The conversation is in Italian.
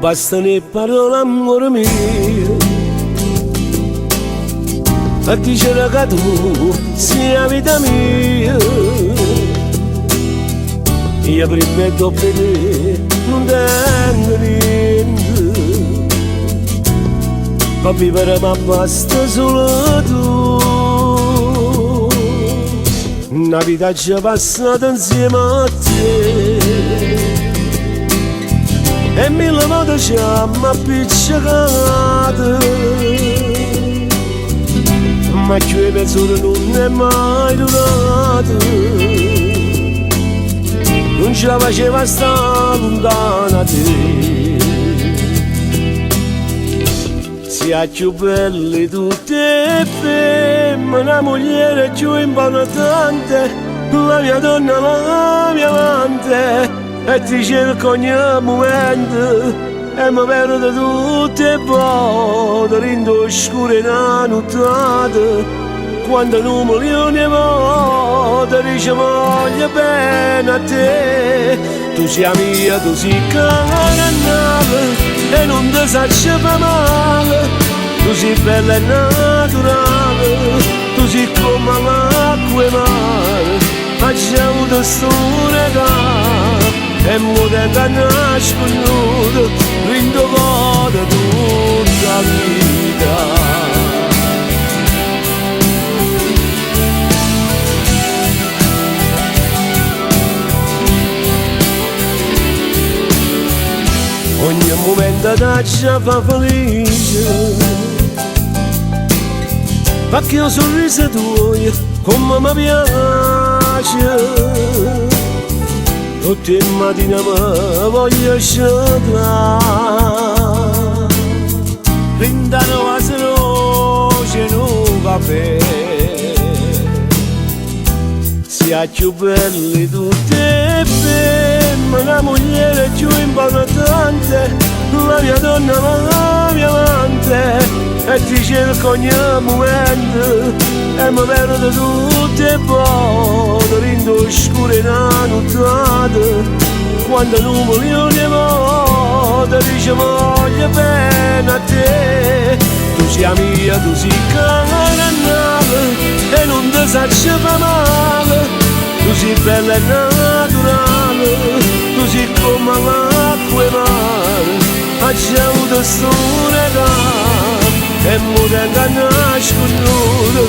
bastano le parole amore mio a dicere che tu sei la vita mia. Io prima e dopo te non tengo niente, per vivere ma basta solo tu. Una vita già passata insieme a te e mille volte ci hanno appiccicato, ma quei mezz'ora non è mai durato. Non ce la faceva stare lontana da te. Sia più belle tutte e femmine, la moglie più importante, la mia donna, la mia amante, e ti cerco ogni momento, e mi perdo tutte e volte, rindo oscuro in una nottata. Quando non milioni di volte dice voglio bene a te. Tu sei mia, tu sei carnale e non ti sacci fa male. Tu sei bella e naturale, tu sei come l'acqua e mare. Facciamo avuto sto regalo e muore da nasconuto, rindo godo tutta la vita. Ogni momento ci fa felice, perché il sorriso tuo come mi piace. Tutte le mattine mi voglio sciolare, prendano la croce in un caffè. Sia più belle tutte e femmine, la moglie più importante, la mia donna, la mia amante, e ti cerco ogni momento, e mi perdo tutte e volte, rindo oscuro in una nottata. Quando non milioni di volte dice voglio bene a te. Tu sei mia, tu sei carnale e non ti sacci fa male. Tu sei bella e naturale, tu sei come l'acqua e mare. Facciamo avuto sto regalo e muore da nasconuto,